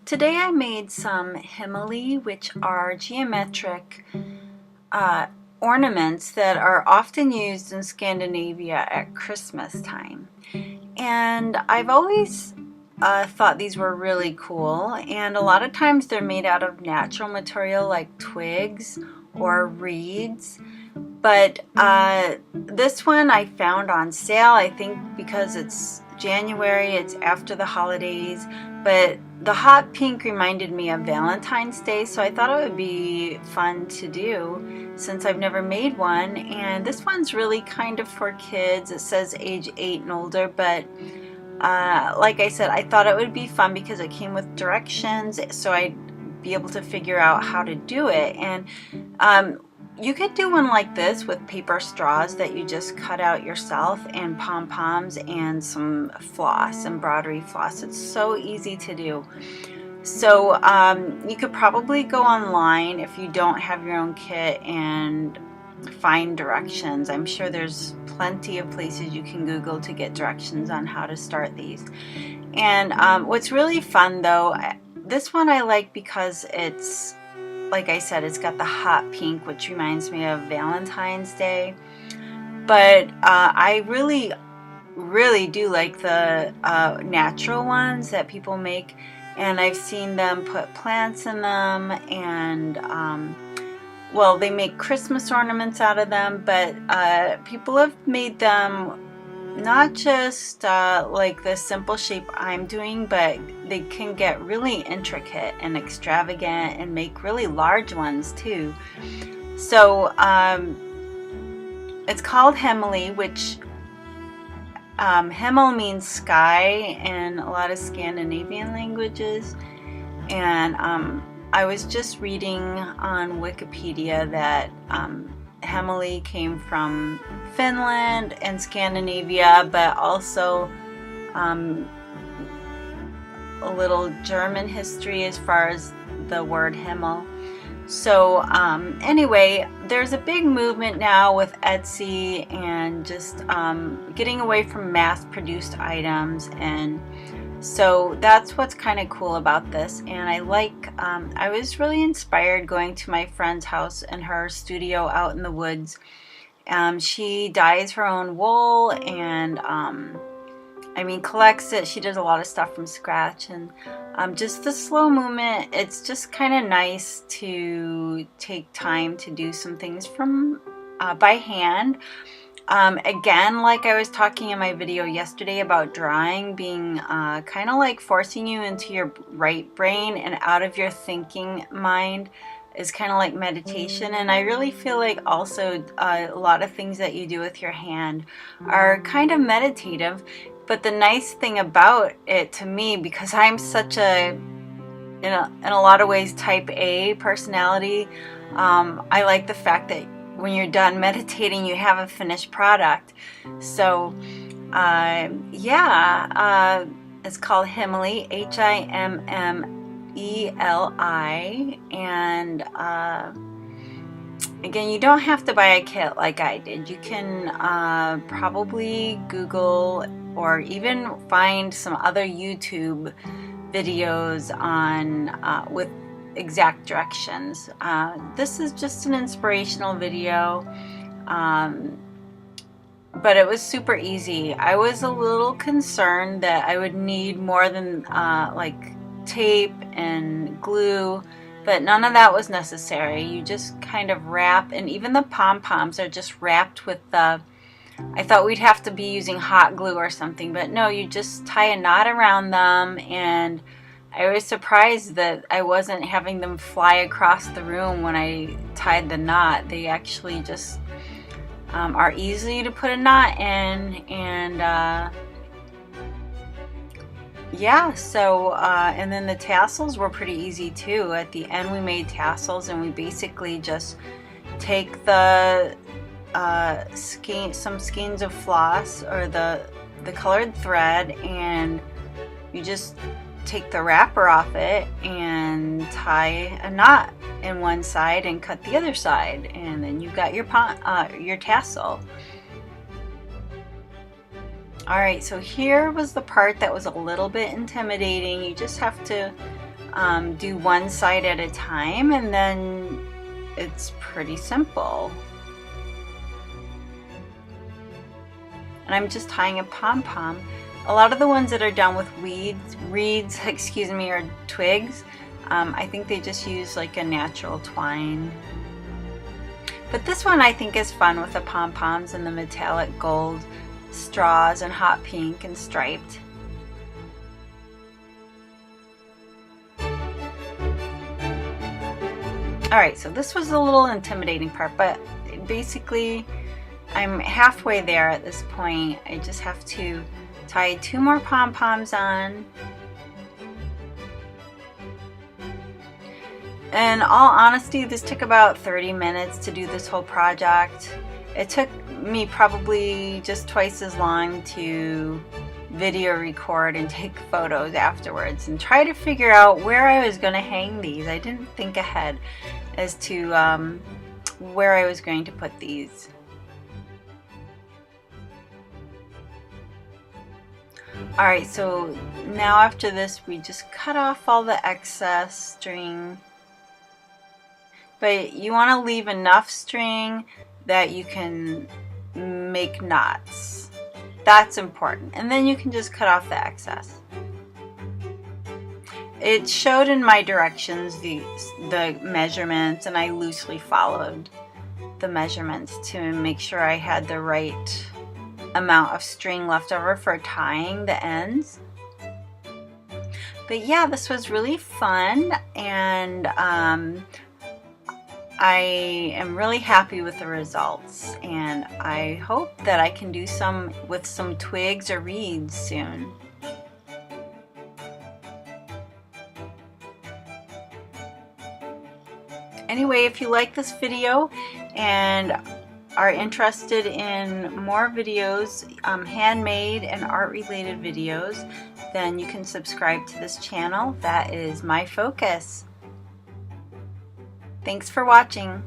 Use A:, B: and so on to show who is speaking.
A: Today I made some Himmeli, which are geometric uh, ornaments that are often used in Scandinavia at Christmas time. And I've always thought these were really cool, and a lot of times they're made out of natural material like twigs or reeds. But this one I found on sale, I think because it's January, it's after the holidays, but the hot pink reminded me of Valentine's Day, so I thought it would be fun to do since I've never made one. And this one's really kind of for kids. It says age 8 and older, but like I said, I thought it would be fun because it came with directions, so I'd be able to figure out how to do it. And you could do one like this with paper straws that you just cut out yourself, and pom-poms and some floss, embroidery floss. It's so easy to do. So you could probably go online if you don't have your own kit and find directions. I'm sure there's plenty of places you can Google to get directions on how to start these. And what's really fun though, this one I like because it's, like I said, it's got the hot pink, which reminds me of Valentine's Day. But I really do like the natural ones that people make, and I've seen them put plants in them, and well, they make Christmas ornaments out of them, but people have made them not just like the simple shape I'm doing, but they can get really intricate and extravagant and make really large ones too. So it's called Himmeli, which Himmel means sky in a lot of Scandinavian languages. And I was just reading on Wikipedia that Himmeli came from Finland and Scandinavia, but also a little German history as far as the word Himmel. So anyway, there's a big movement now with Etsy and just getting away from mass-produced items, and so that's what's kind of cool about this. And I like, I was really inspired going to my friend's house in her studio out in the woods. She dyes her own wool and I mean collects it. She does a lot of stuff from scratch, and just the slow movement, it's just kind of nice to take time to do some things from by hand. Again, like I was talking in my video yesterday about drawing being kind of like forcing you into your right brain and out of your thinking mind is kind of like meditation. And I really feel like also a lot of things that you do with your hand are kind of meditative. But the nice thing about it to me, because I'm such a, in a lot of ways, type A personality, I like the fact that when you're done meditating, you have a finished product. So yeah, it's called Himmeli, Himmeli, and again, you don't have to buy a kit like I did. You can probably Google or even find some other YouTube videos on with exact directions. This is just an inspirational video, but it was super easy. I was a little concerned that I would need more than like tape and glue, but none of that was necessary. You just kind of wrap, and even the pom-poms are just wrapped with the, I thought we'd have to be using hot glue or something, but no, you just tie a knot around them. And I was surprised that I wasn't having them fly across the room when I tied the knot. They actually just are easy to put a knot in, and yeah, so and then the tassels were pretty easy too. At the end we made tassels, and we basically just take the some skeins of floss or the colored thread, and you just take the wrapper off it and tie a knot in one side and cut the other side, and then you've got your tassel. Alright, so here was the part that was a little bit intimidating. You just have to do one side at a time, and then it's pretty simple. And I'm just tying a pom-pom. A lot of the ones that are done with reeds, excuse me, or twigs, I think they just use like a natural twine. But this one I think is fun with the pom-poms and the metallic gold straws and hot pink and striped. Alright, so this was a little intimidating part, but basically I'm halfway there at this point. I just have to tie 2 more pom-poms on. In all honesty, this took about 30 minutes to do this whole project. It took me probably just twice as long to video record and take photos afterwards and try to figure out where I was going to hang these. I didn't think ahead as to where I was going to put these. Alright, so now after this we just cut off all the excess string. But you want to leave enough string that you can make knots. That's important. And then you can just cut off the excess. It showed in my directions the measurements, and I loosely followed the measurements to make sure I had the right amount of string left over for tying the ends. But yeah, this was really fun, and I am really happy with the results, and I hope that I can do some with some twigs or reeds soon. Anyway, if you like this video and are interested in more videos, handmade and art related videos, then you can subscribe to this channel. That is my focus. Thanks for watching.